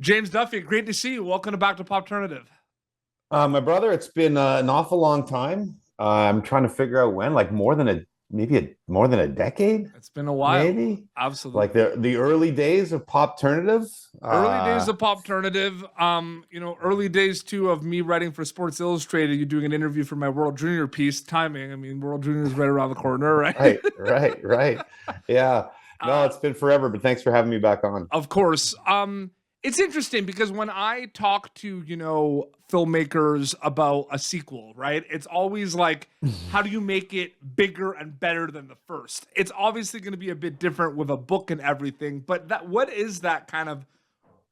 James Duthie, great to see you. Welcome back to Popternative. My brother, it's been an awful long time. I'm trying to figure out when, like more than a decade, It's been a while. maybe. Like Absolutely. the early days of Popternative. Early days of Popternative. Early days too of me writing for Sports Illustrated. You doing an interview for my World Junior piece. Timing. I mean, World Junior is right around the corner, right? Right. Yeah. No, uh, it's been forever, but thanks for having me back on. Of course. It's interesting because when I talk to, filmmakers about a sequel, right? It's always like, how do you make it bigger and better than the first? It's obviously going to be a bit different with a book and everything, but what is that kind of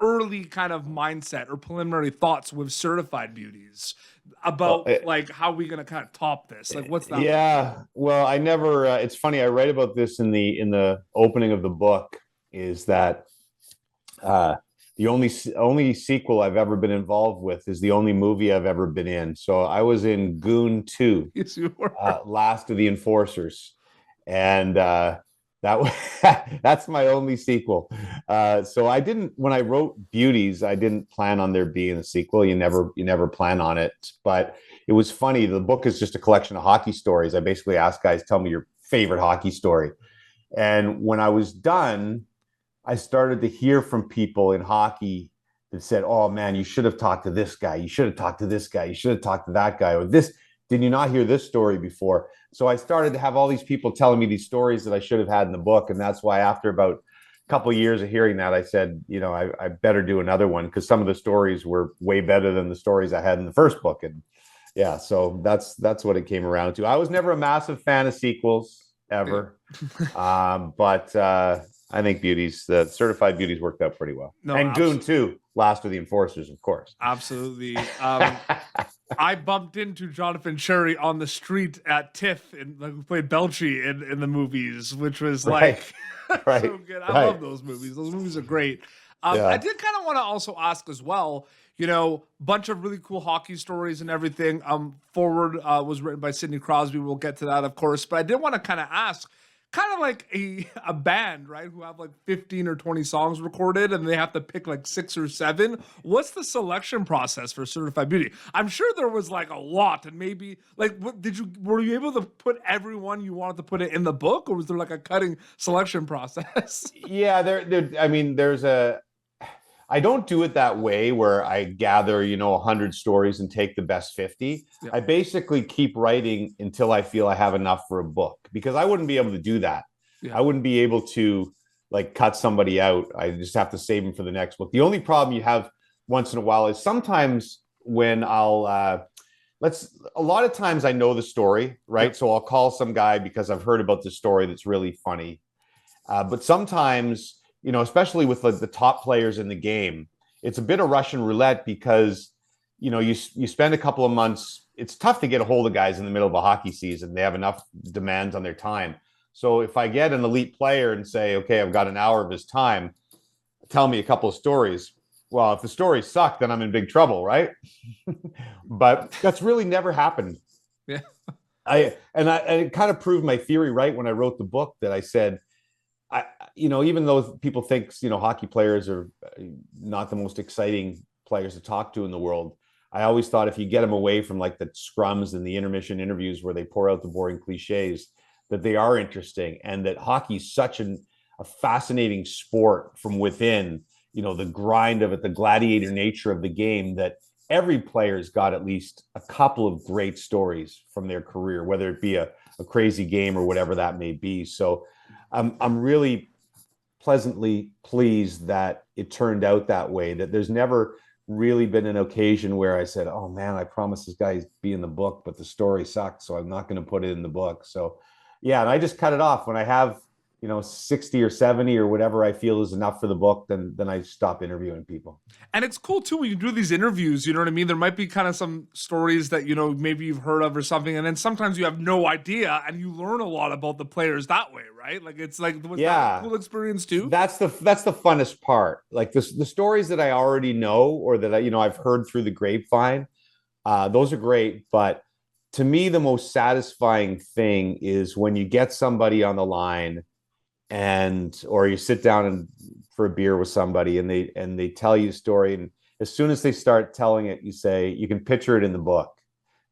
early kind of mindset or preliminary thoughts with Certified Beauties Well, about like how we going to kind of top this? Like, what's that like? yeah. Well, I never. It's funny. I write about this in the opening of the book. Is that Uh, the only sequel I've ever been involved with is the only movie I've ever been in. So I was in Goon 2, Yes, you were. Last of the Enforcers, and that that's my only sequel. So I didn't when I wrote Beauties, I didn't plan on there being a sequel. You never plan on it, but it was funny. The book is just a collection of hockey stories. I basically asked guys, tell me your favorite hockey story, and when I was done, I started to hear from people in hockey that said, "Oh man, you should have talked to this guy. You should have talked to this guy. You should have talked to that guy." Or this, did you not hear this story before? So I started to have all these people telling me these stories that I should have had in the book, and that's why after about a couple of years of hearing that, I said, I better do another one because some of the stories were way better than the stories I had in the first book. And yeah, so that's what it came around to. I was never a massive fan of sequels ever. But I think the Certified Beauties worked out pretty well. No, And Goon too, Last of the Enforcers, of course. absolutely. I bumped into Jonathan Cherry on the street at TIFF, and like, who played Belchi in the movies, which was Right, like right, so good. I right. love those movies. Those movies are great. I Yeah. did kind of want to also ask as well. Bunch of really cool hockey stories and everything. Forward was written by Sidney Crosby. We'll get to that, of course. But I did want to kind of ask, kind of like a band, right? Who have like 15 or 20 songs recorded and they have to pick like 6 or 7. What's the selection process for Certified Beauty? I'm sure there was like a lot, and maybe like were you able to put everyone you wanted to put it in the book, or was there like a cutting selection process? Yeah, I mean, I don't do it that way where I gather, 100 stories and take the best 50. Yeah. I basically keep writing until I feel I have enough for a book because I wouldn't be able to do that. Yeah. I wouldn't be able to like cut somebody out. I just have to save them for the next book. The only problem you have once in a while is sometimes when a lot of times I know the story, right? Yeah. So I'll call some guy because I've heard about this story that's really funny. But sometimes, especially with the top players in the game, it's a bit of Russian roulette because, you spend a couple of months. It's tough to get a hold of guys in the middle of a hockey season. They have enough demands on their time. So if I get an elite player and say, okay, I've got an hour of his time, tell me a couple of stories. Well, if the stories suck, then I'm in big trouble, right? But that's really never happened. Yeah. And it kind of proved my theory right when I wrote the book that I said, even though people think, hockey players are not the most exciting players to talk to in the world, I always thought if you get them away from like the scrums and the intermission interviews where they pour out the boring cliches, that they are interesting and that hockey is such a fascinating sport from within, the grind of it, the gladiator nature of the game, that every player's got at least a couple of great stories from their career, whether it be a crazy game or whatever that may be. So I'm really pleasantly pleased that it turned out that way, that there's never really been an occasion where I said, oh man, I promised this guy be in the book, but the story sucked, so I'm not going to put it in the book. So yeah, and I just cut it off when I have 60 or 70 or whatever I feel is enough for the book, then I stop interviewing people. And it's cool too when you do these interviews, you know what I mean? There might be kind of some stories that, maybe you've heard of or something. And then sometimes you have no idea and you learn a lot about the players that way, right? Like it's like, was that a Yeah, cool experience too? that's the funnest part. Like the stories that I already know or that I've heard through the grapevine, those are great. But to me, the most satisfying thing is when you get somebody on the line and or you sit down and for a beer with somebody, and they tell you a story, and as soon as they start telling it, you say, you can picture it in the book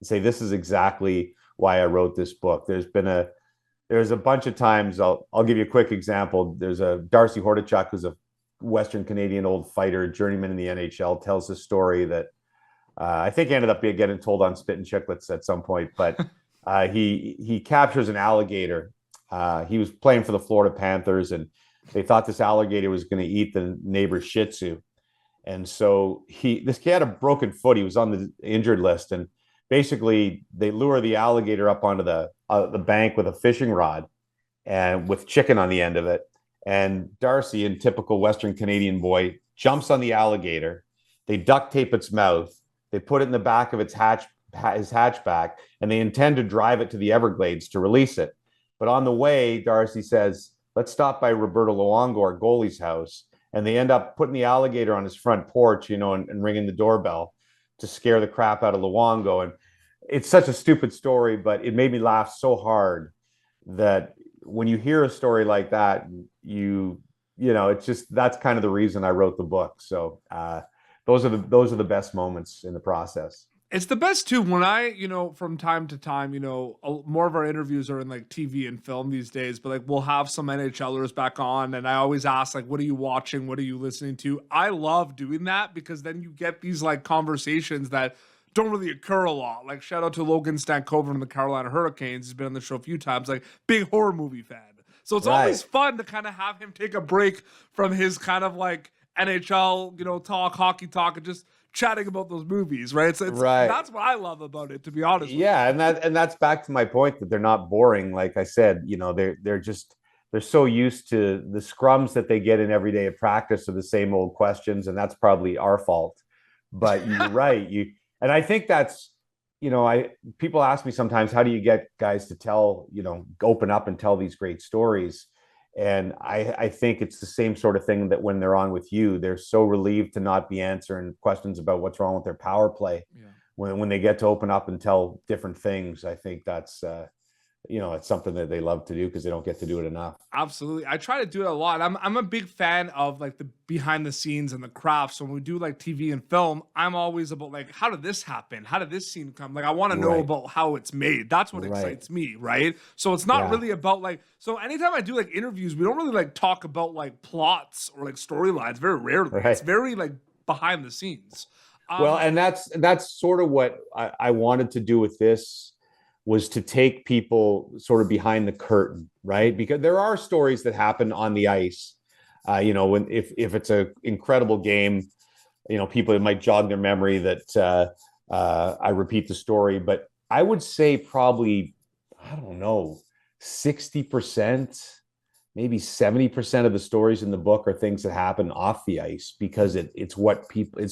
and say, this is exactly why I wrote this book. There's a bunch of times, I'll give you a quick example. There's a Darcy Hordichuk, who's a Western Canadian old fighter, journeyman in the NHL, tells a story that I think ended up getting told on Spit and Chicklets at some point. But he captures an alligator. He was playing for the Florida Panthers, and they thought this alligator was going to eat the neighbor's Shih Tzu. And so this kid had a broken foot. He was on the injured list, and basically they lure the alligator up onto the bank with a fishing rod and with chicken on the end of it. And Darcy, in typical Western Canadian boy, jumps on the alligator. They duct tape its mouth. They put it in the back of his hatchback, and they intend to drive it to the Everglades to release it. But on the way, Darcy says, let's stop by Roberto Luongo, our goalie's house. And they end up putting the alligator on his front porch, and ringing the doorbell to scare the crap out of Luongo. And it's such a stupid story, but it made me laugh so hard that when you hear a story like that, it's just, that's kind of the reason I wrote the book. So those are the best moments in the process. It's the best too when from time to time, more of our interviews are in like TV and film these days, but like we'll have some NHLers back on, and I always ask, like, what are you watching? What are you listening to? I love doing that because then you get these like conversations that don't really occur a lot. Like, shout out to Logan Stankoven from the Carolina Hurricanes. He's been on the show a few times, like big horror movie fan. So it's always fun to kind of have him take a break from his kind of like NHL, talk, hockey talk, and just chatting about those movies, right? So that's what I love about it, to be honest. Yeah, and that's back to my point that they're not boring. Like I said, they're so used to the scrums that they get in every day of practice are the same old questions, and that's probably our fault. But you're right. And I think that's, people ask me sometimes, how do you get guys to tell, open up and tell these great stories? And I think it's the same sort of thing that when they're on with you, they're so relieved to not be answering questions about what's wrong with their power play. Yeah. When they get to open up and tell different things, I think that's, it's something that they love to do because they don't get to do it enough. Absolutely. I try to do it a lot. I'm a big fan of like the behind the scenes and the crafts. So when we do like TV and film, I'm always about like, how did this happen? How did this scene come? Like, I want to know about how it's made. That's what excites me. Right. So it's not really about like, so anytime I do like interviews, we don't really like talk about like plots or like storylines very rarely. Right. It's very like behind the scenes. Well, and that's sort of what I wanted to do with this, was to take people sort of behind the curtain, right? Because there are stories that happen on the ice. If it's an incredible game, people, it might jog their memory that I repeat the story. But I would say probably, I don't know, 60%, maybe 70% of the stories in the book are things that happen off the ice, because it's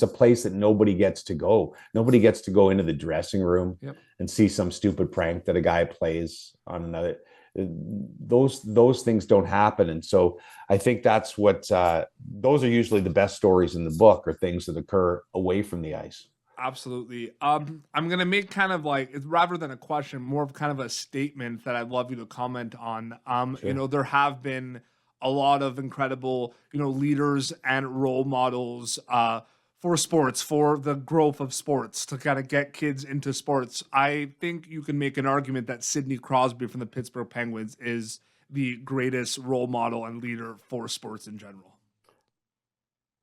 a place that nobody gets to go. Nobody gets to go into the dressing room and see some stupid prank that a guy plays on another. Those things don't happen. And so I think that's what, those are usually the best stories in the book, are things that occur away from the ice. Absolutely. I'm going to make kind of like, rather than a question, more of kind of a statement that I'd love you to comment on. Sure. There have been a lot of incredible, leaders and role models for sports, for the growth of sports, to kind of get kids into sports. I think you can make an argument that Sidney Crosby from the Pittsburgh Penguins is the greatest role model and leader for sports in general.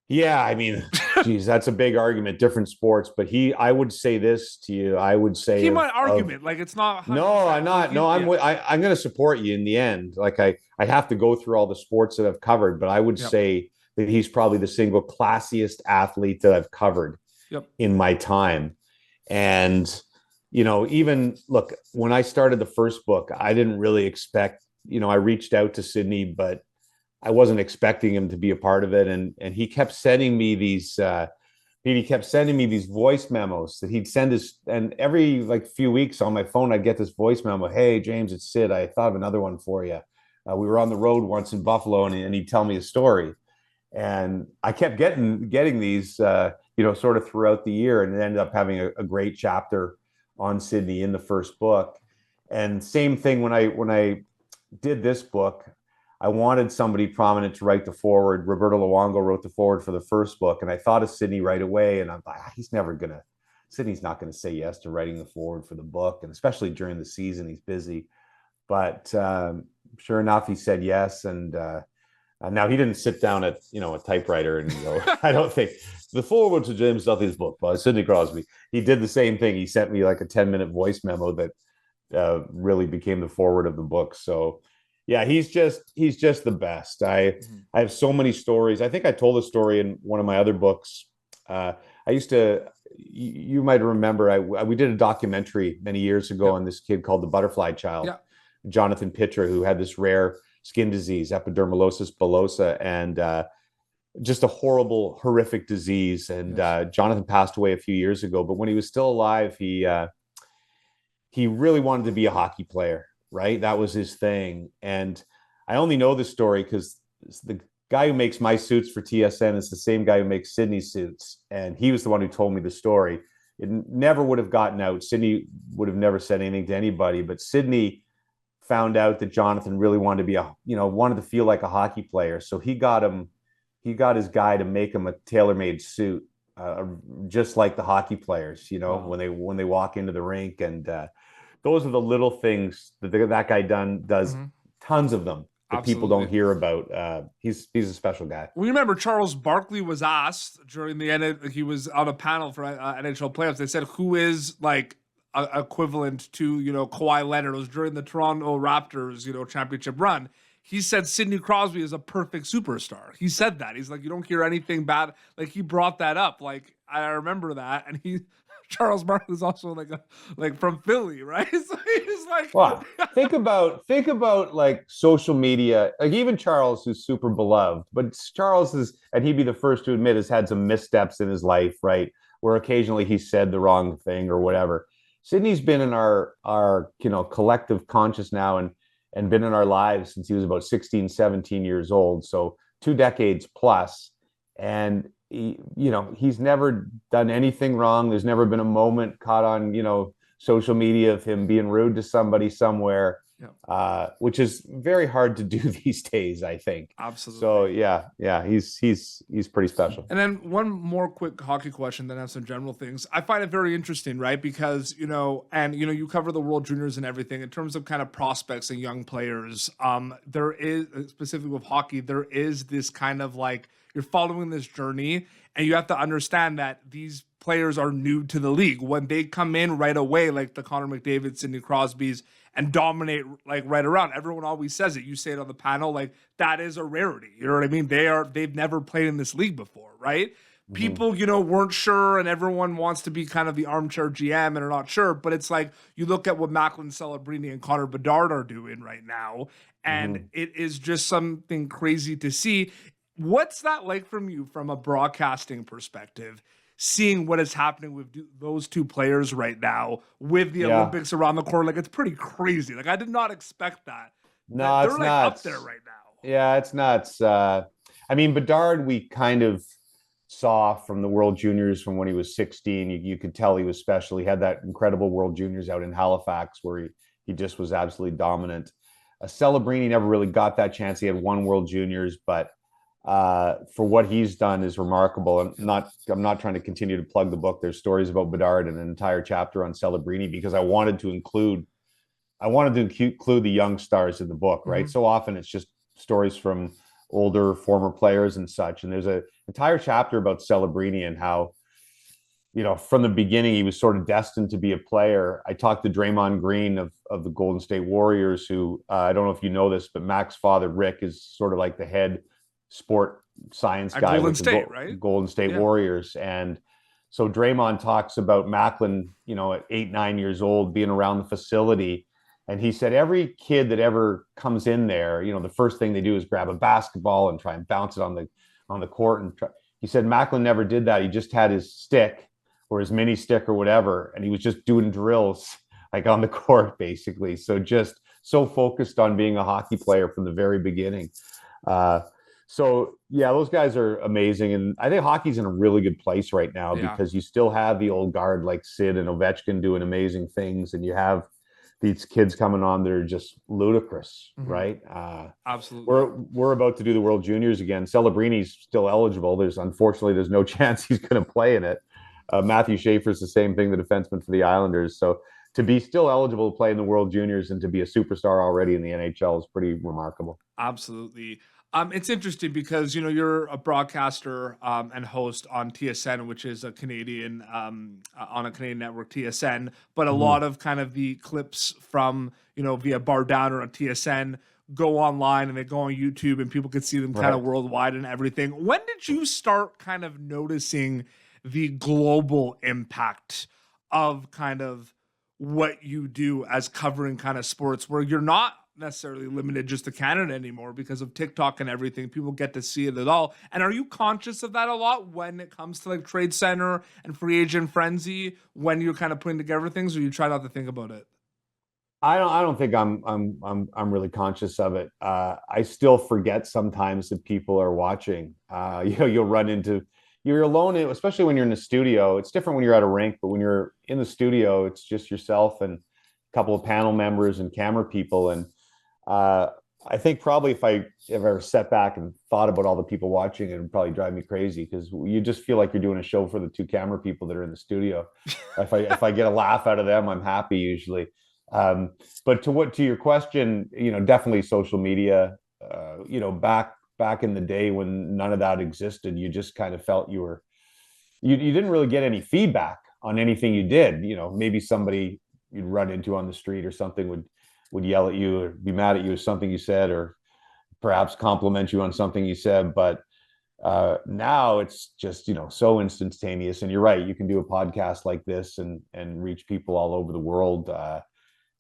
Yeah, I mean, geez, that's a big argument, different sports. But I would say this to you. I would say he might argument, like it's not. No, I'm not. No, I'm going to support you in the end. Like I have to go through all the sports that I've covered, but I would say that he's probably the single classiest athlete that I've covered in my time. And, even look, when I started the first book, I didn't really expect, I reached out to Sidney, but I wasn't expecting him to be a part of it. And he kept sending me these, voice memos that he'd send us. And every like few weeks on my phone, I'd get this voice memo. Hey, James, it's Sid. I thought of another one for you. We were on the road once in Buffalo, and he'd tell me a story. And I kept getting these, sort of throughout the year, and it ended up having a great chapter on Sidney in the first book. And same thing when I did this book, I wanted somebody prominent to write the forward. Roberto Luongo wrote the forward for the first book, and I thought of Sidney right away. And I'm like, Sidney's not gonna say yes to writing the forward for the book, and especially during the season, he's busy. But sure enough, he said yes, and now he didn't sit down at a typewriter and go. I don't think the forward to James Duthie's book by Sidney Crosby. He did the same thing. He sent me like a 10-minute voice memo that really became the forward of the book. So yeah, he's just the best. I have so many stories. I think I told a story in one of my other books. I used to. You might remember we did a documentary many years ago on this kid called the Butterfly Child, Jonathan Pitcher, who had this rare skin disease, epidermolysis bullosa, and just a horrific disease. And Jonathan passed away a few years ago. But when he was still alive, he really wanted to be a hockey player, right? That was his thing. And I only know this story because the guy who makes my suits for TSN is the same guy who makes Sydney's suits. And he was the one who told me the story. It never would have gotten out. Sydney would have never said anything to anybody, but Sydney found out that Jonathan really wanted to be wanted to feel like a hockey player. So he got his guy to make him a tailor-made suit, just like the hockey players, wow. when they walk into the rink. And those are the little things that guy does tons of them that Absolutely. People don't hear about. He's a special guy. Well, you remember Charles Barkley was asked during the end, he was on a panel for NHL playoffs. They said, who is like equivalent to, Kawhi Leonard? It was during the Toronto Raptors, championship run. He said Sidney Crosby is a perfect superstar. He said that. He's like, you don't hear anything bad. Like, he brought that up. Like, I remember that. And Charles Barkley is also like from Philly, right? So he's like, well, think about like social media. Like even Charles, who's super beloved, but Charles and he'd be the first to admit, has had some missteps in his life, right? Where occasionally he said the wrong thing or whatever. Sidney's been in our collective conscious now and been in our lives since he was about 16, 17 years old. So 2 decades plus. And he's never done anything wrong. There's never been a moment caught on, social media of him being rude to somebody somewhere, which is very hard to do these days, I think. Absolutely. So yeah, he's pretty special. And then one more quick hockey question, then have some general things. I find it very interesting, right? Because, you cover the World Juniors and everything in terms of kind of prospects and young players. There is, specifically with hockey, there is this kind of like, you're following this journey and you have to understand that these players are new to the league. When they come in right away, like the Connor McDavid, Sidney Crosby's, and dominate like right around, everyone always says it. You say it on the panel, like that is a rarity. You know what I mean? They've never played in this league before, right? Mm-hmm. People, weren't sure, and everyone wants to be kind of the armchair GM and are not sure. But it's like you look at what Macklin Celebrini and Connor Bedard are doing right now, and it is just something crazy to see. What's that like from a broadcasting perspective, seeing what is happening with those two players right now with the Olympics around the corner? Like, it's pretty crazy. Like, I did not expect that. No, they're it's like nuts. up there right now. Yeah, it's nuts. I mean, Bedard, we kind of saw from the World Juniors from when he was 16. You could tell he was special. He had that incredible World Juniors out in Halifax where he just was absolutely dominant. Celebrini never really got that chance. He had one World Juniors, but for what he's done is remarkable. I'm not trying to continue to plug the book. There's stories about Bedard and an entire chapter on Celebrini because I wanted to include the young stars in the book, right? So often it's just stories from older former players and such. And there's an entire chapter about Celebrini and how, from the beginning, he was sort of destined to be a player. I talked to Draymond Green of the Golden State Warriors, who I don't know if you know this, but Mac's father, Rick, is sort of like the head sport science guy Golden State, right? Golden State Warriors. And so Draymond talks about Macklin, at 8, 9 years old, being around the facility. And he said every kid that ever comes in there, the first thing they do is grab a basketball and try and bounce it on the court. And he said Macklin never did that. He just had his stick or his mini stick or whatever, and he was just doing drills like on the court, basically. So just so focused on being a hockey player from the very beginning. So yeah, those guys are amazing. And I think hockey's in a really good place right now because you still have the old guard like Sid and Ovechkin doing amazing things. And you have these kids coming on that are just ludicrous, right? Absolutely. We're about to do the World Juniors again. Celebrini's still eligible. Unfortunately there's no chance he's going to play in it. Matthew Schaefer's the same thing, the defenseman for the Islanders. So to be still eligible to play in the World Juniors and to be a superstar already in the NHL is pretty remarkable. Absolutely. It's interesting because, you know, you're a broadcaster and host on TSN, which is a Canadian, on a Canadian network, TSN, but a lot of kind of the clips from, you know, via Bar Downer on TSN go online and they go on YouTube and people can see them kind of worldwide and everything. When did you start kind of noticing the global impact of kind of what you do as covering kind of sports, where you're not necessarily limited just to Canada anymore because of TikTok and everything? People get to see it at all. And are you conscious of that a lot when it comes to like Trade Center and Free Agent Frenzy, when you're kind of putting together things, or you try not to think about it? I don't think I'm really conscious of it. I still forget sometimes that people are watching. You know, you're alone, especially when you're in the studio. It's different when you're at a rink, but when you're in the studio, it's just yourself and a couple of panel members and camera people. And I think probably if I ever sat back and thought about all the people watching, it would probably drive me crazy, because you just feel like you're doing a show for the two camera people that are in the studio. If I get a laugh out of them, I'm happy usually. But to your question, you know, definitely social media. You know, back in the day when none of that existed, you just kind of felt you didn't really get any feedback on anything you did. You know, maybe somebody you'd run into on the street or something would yell at you or be mad at you or something you said, or perhaps compliment you on something you said. But now it's just, you know, so instantaneous. And you're right, you can do a podcast like this and reach people all over the world.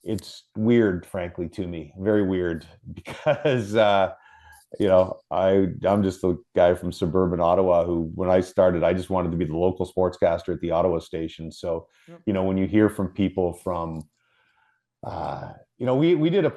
It's weird, frankly, to me, very weird, because you know, I'm just a guy from suburban Ottawa who, when I started, I just wanted to be the local sportscaster at the Ottawa station. So, you know, when you hear from people from, you know,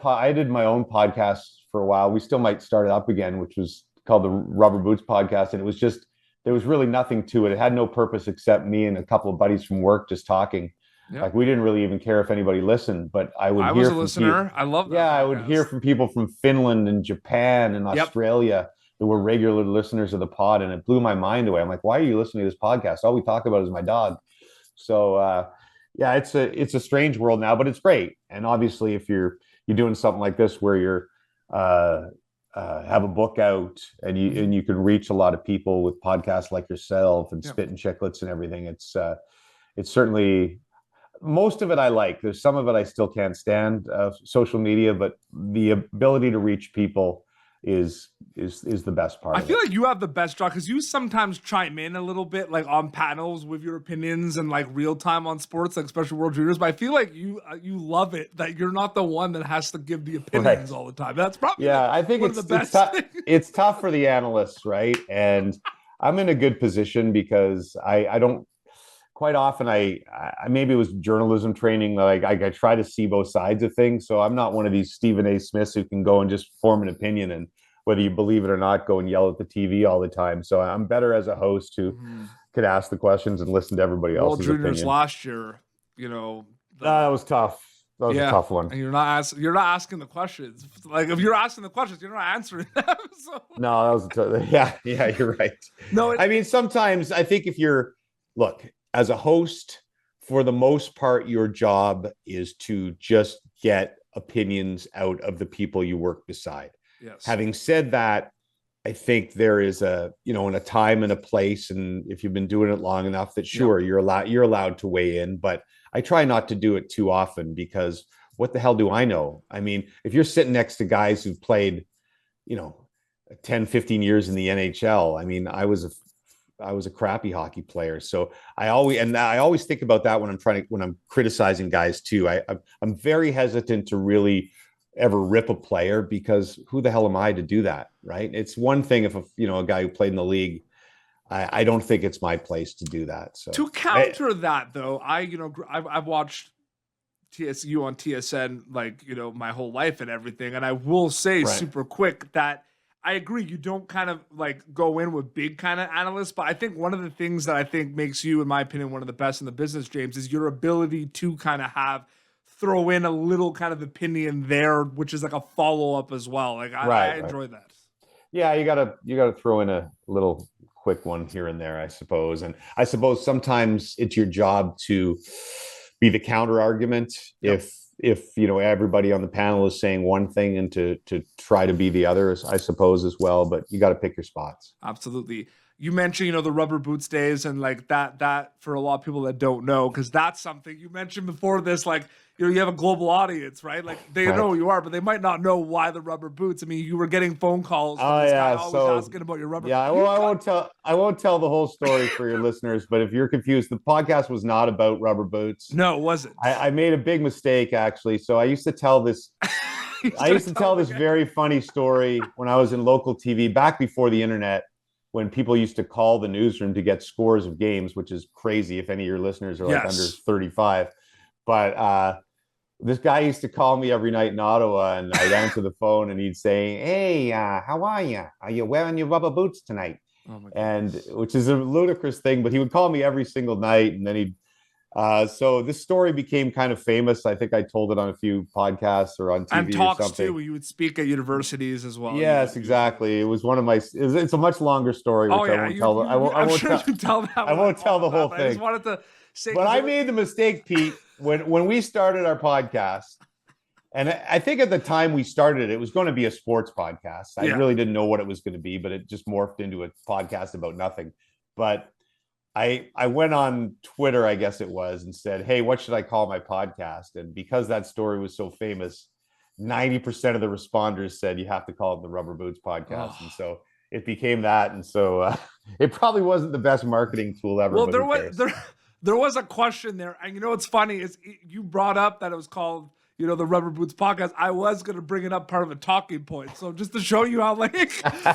I did my own podcast for a while. We still might start it up again, which was called the Rubber Boots Podcast. And it was just, there was really nothing to it. It had no purpose except me and a couple of buddies from work just talking. Like, we didn't really even care if anybody listened, but I was a listener. I love that. Yeah, I would hear from people from Finland and Japan and Australia that were regular listeners of the pod, and it blew my mind away. I'm like, why are you listening to this podcast? All we talk about is my dog. So yeah, it's a strange world now, but it's great. And obviously, if you're doing something like this where you're have a book out and you can reach a lot of people with podcasts like yourself and Spit and Chicklets and everything, it's certainly, most of it I like. There's some of it I still can't stand, social media, but the ability to reach people is the best part. I feel like you have the best job because you sometimes chime in a little bit, like on panels with your opinions and like real time on sports, like especially World Juniors. But I feel like you love it that you're not the one that has to give the opinions all the time. That's probably I think one of the best. It's tough for the analysts, right? And I'm in a good position because I don't. Quite often, I maybe it was journalism training that I try to see both sides of things. So I'm not one of these Stephen A. Smiths who can go and just form an opinion and, whether you believe it or not, go and yell at the TV all the time. So I'm better as a host who could ask the questions and listen to everybody else's opinion. World Juniors last year, you know, that was tough. That was a tough one. And you're not asking the questions. Like, if you're asking the questions, you're not answering them. So. No, that was yeah, you're right. No, I mean, sometimes I think look, as a host, for the most part, your job is to just get opinions out of the people you work beside. Yes. Having said that, I think there is a time and a place, and if you've been doing it long enough, that you're allowed to weigh in. But I try not to do it too often, because what the hell do I know? I mean, if you're sitting next to guys who've played, 10, 15 years in the NHL, I mean, I was a crappy hockey player. So I always think about that when I'm criticizing guys too. I'm very hesitant to really ever rip a player, because who the hell am I to do that? Right. It's one thing if a guy who played in the league, I don't think it's my place to do that. So to counter that though, I've watched TSU on TSN, my whole life and everything. And I will say super quick that I agree. You don't kind of go in with big kind of analysts, but I think one of the things that I think makes you, in my opinion, one of the best in the business, James, is your ability to kind of have throw in a little kind of opinion there, which is like a follow-up as well. Like I Right. enjoy that. Yeah, you gotta throw in a little quick one here and there, I suppose. And I suppose sometimes it's your job to be the counter argument Yep. if everybody on the panel is saying one thing and to try to be the others, I suppose, as well. But you got to pick your spots. Absolutely. You mentioned, the rubber boots days and like that for a lot of people that don't know, because that's something you mentioned before this, like, you have a global audience, right? Like they Right. know who you are, but they might not know why the rubber boots. I mean, you were getting phone calls from Oh this guy yeah, always so asking about your rubber. yeah, You well, got I won't tell the whole story for your listeners, but if you're confused, the podcast was not about rubber boots. no, it wasn't. I made a big mistake actually. So He's I gonna used to tell tell this it again. very funny story when I was in local TV back before the internet, when people used to call the newsroom to get scores of games, which is crazy if any of your listeners are like under Yes. 35. But this guy used to call me every night in Ottawa, and I'd answer the phone, and he'd say, "Hey, how are you? Are you wearing your rubber boots tonight?" Oh my And goodness. which is a ludicrous thing, but he would call me every single night, and then he'd so this story became kind of famous. I think I told it on a few podcasts or on And TV or talks too, something. where you would speak at universities as well. Yes, exactly. It was one of my. It's a much longer story, Oh which I yeah, won't tell. I I'm won't sure tell. you tell that I one won't tell all the the whole time. But I just thing. wanted to say But because I made the mistake, Pete, when we started our podcast, and I think at the time we started, it was going to be a sports podcast. I yeah, really didn't know what it was going to be, but it just morphed into a podcast about nothing. But I went on Twitter, I guess it was, and said, "Hey, what should I call my podcast?" And because that story was so famous, 90% of the responders said you have to call it the Rubber Boots Podcast, and oh. so it became that. And so it probably wasn't the best marketing tool ever, Well, but who cares? there was a question there, and what's funny is you brought up that it was called the Rubber Boots Podcast. I was gonna bring it up part of a talking point, so just to show you how like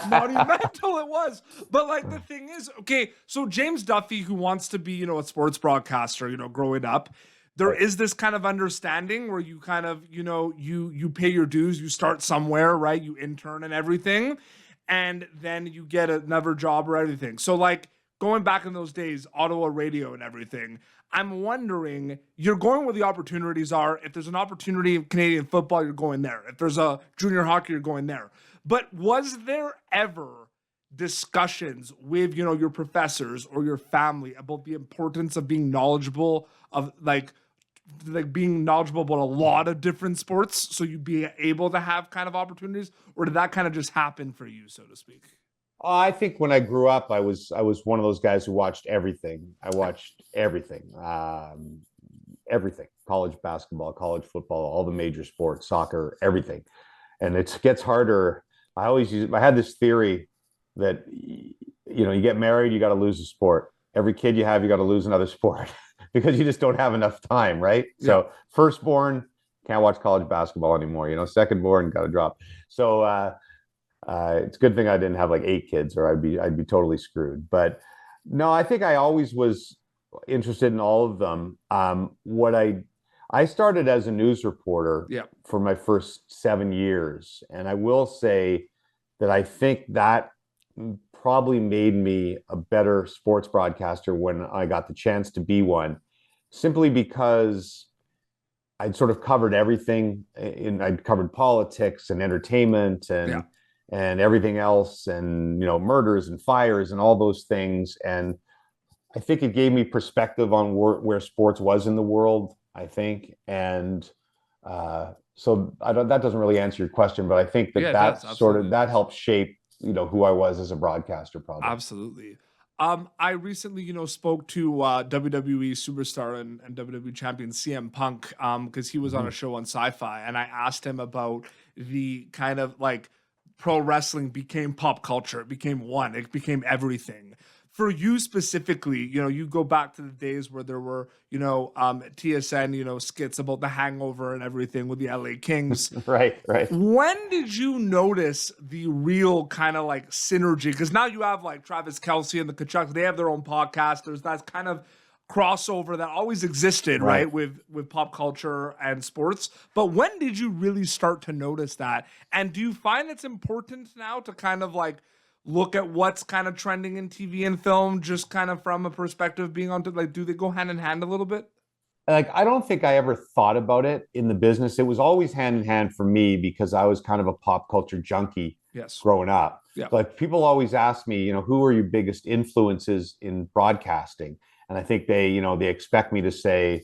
monumental it was. But like the thing is, okay, so James Duthie, who wants to be a sports broadcaster, growing up. There Right. is this kind of understanding where you kind of, you pay your dues, you start somewhere, right? You intern and everything, and then you get another job or everything. So like going back in those days, Ottawa radio and everything, I'm wondering, you're going where the opportunities are. If there's an opportunity in Canadian football, you're going there. If there's a junior hockey, you're going there. But was there ever discussions with, your professors or your family about the importance of being knowledgeable of like being knowledgeable about a lot of different sports so you'd be able to have kind of opportunities, or did that kind of just happen for you, so to speak? I think when I grew up, I was one of those guys who watched everything. I Yeah. watched everything: college basketball, college football, all the major sports, soccer, everything. And it gets harder. I had this theory that you get married, you got to lose a sport. Every kid you have, you got to lose another sport because you just don't have enough time, right? Yeah. So firstborn can't watch college basketball anymore. Secondborn got to drop. So it's a good thing I didn't have like 8 kids, or I'd be totally screwed. But no, I think I always was interested in all of them. What I started as a news reporter Yeah. for my first 7 years, and I will say that I think that probably made me a better sports broadcaster when I got the chance to be one, simply because I'd sort of covered everything. I'd covered politics and entertainment Yeah. and everything else, and murders and fires and all those things. And I think it gave me perspective on where sports was in the world, I think. And so that doesn't really answer your question, but I think Yeah, that it does. Absolutely it that does. helped shape who I was as a broadcaster, probably. Absolutely. I recently, spoke to WWE superstar and WWE champion CM Punk, because he was on a Mhm. show on Sci-Fi, and I asked him about the kind of like pro wrestling became pop culture, it became one, it became everything. For you specifically, you go back to the days where there were, TSN, skits about the Hangover and everything with the LA Kings. Right, right. When did you notice the real kind of like synergy? Because now you have like Travis Kelsey and the Kachucks, they have their own podcast. There's that kind of crossover that always existed, Right. right, with pop culture and sports. But when did you really start to notice that? And do you find it's important now to kind of like look at what's kind of trending in TV and film, just kind of from a perspective of being on to like, do they go hand in hand a little bit? like I don't think I ever thought about it in the business. It was always hand in hand for me because I was kind of a pop culture junkie Yes. growing up. Yeah. Like people always ask me, who are your biggest influences in broadcasting? And I think they expect me to say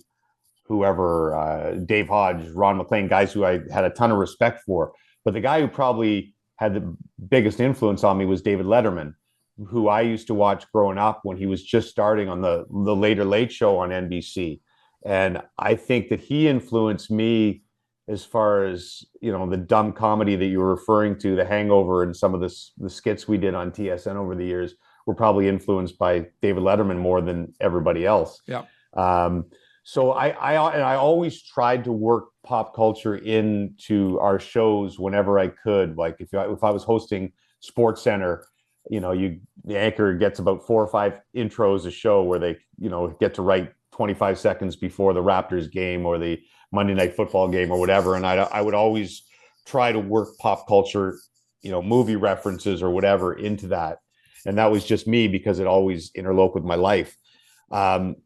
whoever, Dave Hodge, Ron McLean, guys who I had a ton of respect for. But the guy who probably had the biggest influence on me was David Letterman, who I used to watch growing up when he was just starting on the later Late Show on NBC. And I think that he influenced me as far as the dumb comedy that you were referring to, The Hangover, and some of the skits we did on TSN over the years were probably influenced by David Letterman more than everybody else. Yeah. Um, so I always tried to work pop culture into our shows whenever I could. Like if I was hosting Sports Center, the anchor gets about 4 or 5 intros a show where they get to write 25 seconds before the Raptors game or the Monday Night Football game or whatever, and I would always try to work pop culture, movie references or whatever into that, and that was just me because it always interloped with my life. Um,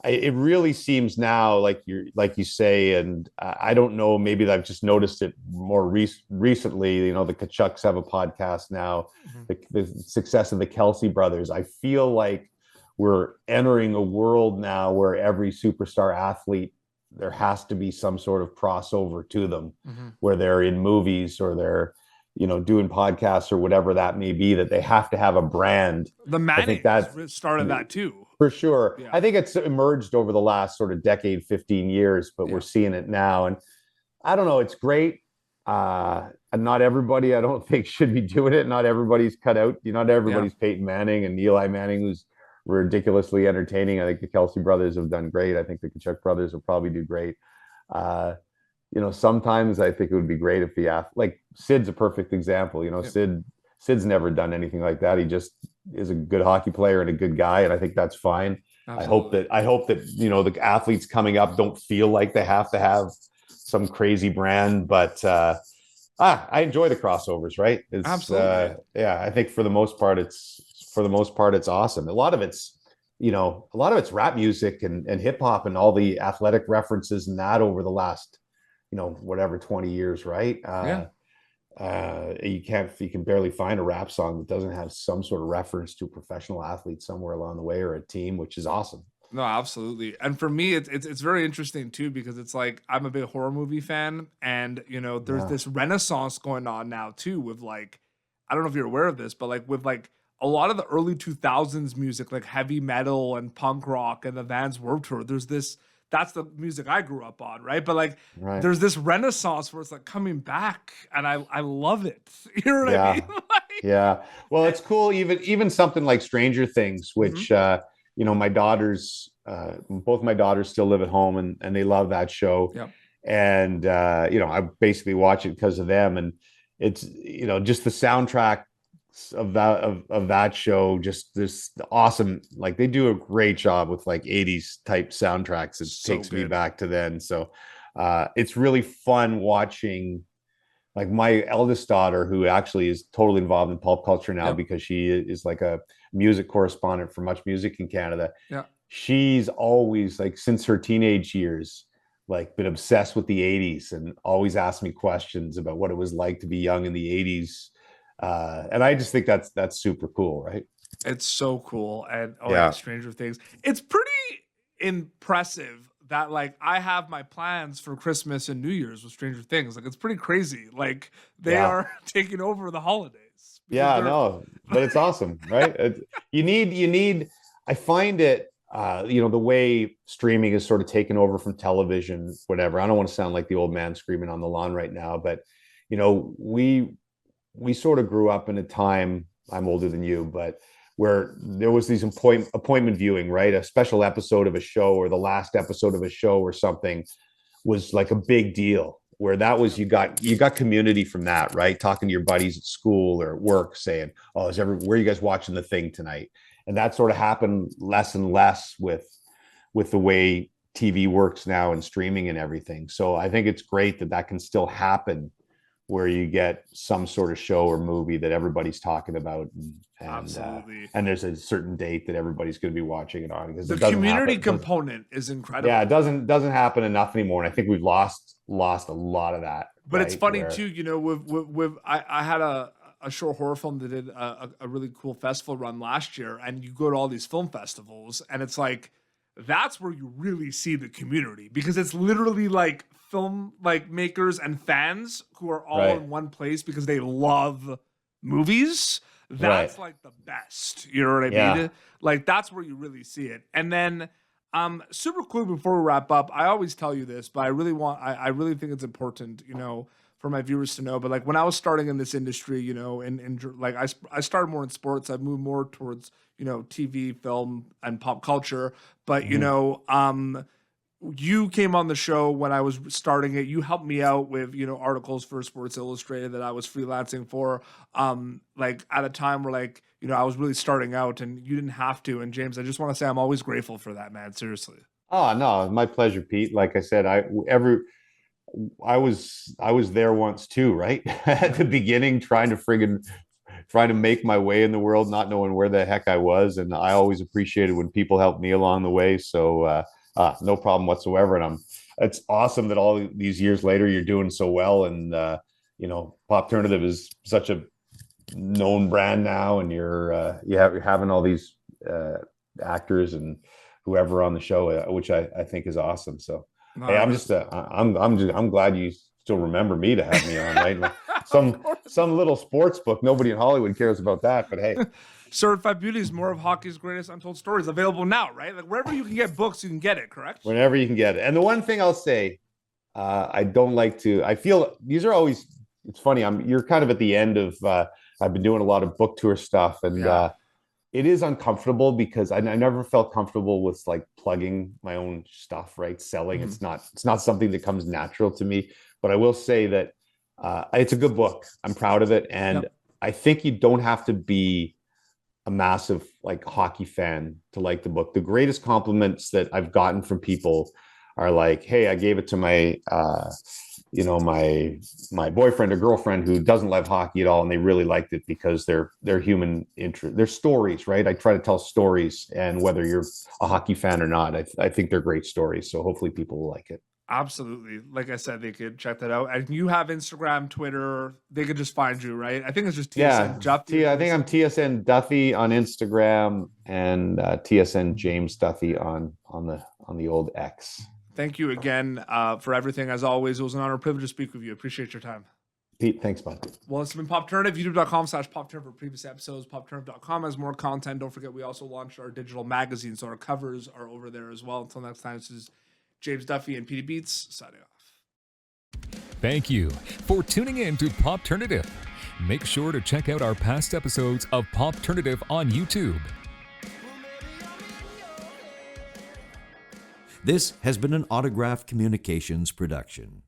it really seems now like you say, and I don't know, maybe I've just noticed it more recently. The Kachucks have a podcast now. The success of the Kelsey brothers. I feel like we're entering a world now where every superstar athlete, there has to be some sort of crossover to them, where they're in movies or they're doing podcasts or whatever that may be, that they have to have a brand. The I think Mannings that started that too. for sure. Yeah. I think it's emerged over the last sort of decade, 15 years, but we're seeing it now. And I don't know, it's great. And not everybody, I don't think, should be doing it. Not everybody's cut out. Not everybody's Peyton Manning and Eli Manning, who's ridiculously entertaining. I think the Kelsey brothers have done great. I think the Kachuk brothers will probably do great. Sometimes I think it would be great if like Sid's a perfect example. Sid's never done anything like that. He just is a good hockey player and a good guy, and I think that's fine. Absolutely. I hope that the athletes coming up don't feel like they have to have some crazy brand, but I enjoy the crossovers, right? It's absolutely. I think for the most part it's awesome. A lot of it's rap music and hip hop and all the athletic references and that over the last whatever 20 years, right? You can barely find a rap song that doesn't have some sort of reference to a professional athlete somewhere along the way or a team, which is awesome. No, absolutely. And for me, it's very interesting too, because it's like I'm a big horror movie fan, and there's this renaissance going on now too with like, I don't know if you're aware of this, but like with like a lot of the early 2000s music, like heavy metal and punk rock and the Vans Warped Tour. That's the music I grew up on, right? But like, there's this renaissance where it's like coming back, and I love it. You know what I mean? Yeah. Well, it's cool. Even something like Stranger Things, which my daughters, both my daughters still live at home, and they love that show. Yep. And I basically watch it because of them, and it's just the soundtrack of that show, just this awesome, like they do a great job with like 80s type soundtracks. It takes me back to then. So it's really fun watching, like my eldest daughter, who actually is totally involved in pop culture now because she is like a music correspondent for Much Music in Canada. She's always, like, since her teenage years, like been obsessed with the 80s and always asked me questions about what it was like to be young in the 80s. And I just think that's super cool, right? It's so cool. And Stranger Things. It's pretty impressive that like I have my plans for Christmas and New Year's with Stranger Things. Like it's pretty crazy. Like they are taking over the holidays. No, but it's awesome, right? You need. I find it, the way streaming is sort of taken over from television, whatever. I don't want to sound like the old man screaming on the lawn right now, but we sort of grew up in a time, I'm older than you, but where there was these appointment viewing, right? A special episode of a show or the last episode of a show or something was like a big deal, where that was, you got community from that, right? Talking to your buddies at school or at work saying, oh, where are you guys watching the thing tonight? And that sort of happened less and less with the way TV works now and streaming and everything. So I think it's great that can still happen where you get some sort of show or movie that everybody's talking about, Absolutely. and there's a certain date that everybody's going to be watching it on, because The it doesn't community happen. component is incredible. Yeah, it doesn't happen enough anymore, and I think we've lost a lot of that. But right? it's funny too, you know, with I had a short horror film that did a really cool festival run last year, and you go to all these film festivals, and it's like that's where you really see the community, because it's literally like film like makers and fans who are all Right. in one place because they love movies. That's Right. like the best. You know what I Yeah. mean? Like that's where you really see it. And then super cool before we wrap up, I always tell you this, but I really think it's important, you know, for my viewers to know. But like when I was starting in this industry, you know, and like I started more in sports. I moved more towards, you know, TV, film, and pop culture. But you know, you came on the show when I was starting it. You helped me out with, you know, articles for Sports Illustrated that I was freelancing for. Like at a time where like, you know, I was really starting out and you didn't have to. And James, I just want to say I'm always grateful for that, man. Seriously. Oh no, my pleasure, Pete. Like I said, I was there once too, right? At the beginning, trying to make my way in the world, not knowing where the heck I was, and I always appreciated when people helped me along the way. So no problem whatsoever. And it's awesome that all these years later you're doing so well, and you know, Popternative is such a known brand now, and you're having all these actors and whoever on the show, which I think is awesome. So hey, I'm glad you still remember me to have me on, right? Like some little sports book, nobody in Hollywood cares about that, but hey. Certified Beauties, more of hockey's greatest untold stories, available now, right? Like wherever you can get books, you can get it, correct? Whenever you can get it. And the one thing I'll say, I don't like to. I feel these are always. It's funny. You're kind of at the end of. I've been doing a lot of book tour stuff, and it is uncomfortable because I never felt comfortable with like plugging my own stuff, right? Selling. It's not something that comes natural to me. But I will say that it's a good book. I'm proud of it, and I think you don't have to be a massive like hockey fan to like the book. The greatest compliments that I've gotten from people are like, hey, I gave it to my my boyfriend or girlfriend who doesn't love hockey at all, and they really liked it because they're human interest, they're stories, right? I try to tell stories, and whether you're a hockey fan or not, I think they're great stories. So hopefully people will like it. Absolutely. Like I said, they could check that out. And you have Instagram, Twitter. They could just find you, right? I think it's just TSN Duthie. I think I'm TSN Duthie on Instagram, and TSN James Duthie on the old X. Thank you again for everything. As always, it was an honor and privilege to speak with you. Appreciate your time. Pete, thanks, bud. Well, it's been Popternative, youtube.com/Popternative for previous episodes. Popternative.com has more content. Don't forget, we also launched our digital magazine, so our covers are over there as well. Until next time, this is James Duthie and PD Beats signing off. Thank you for tuning in to Popternative. Make sure to check out our past episodes of Popternative on YouTube. This has been an Autograph Communications production.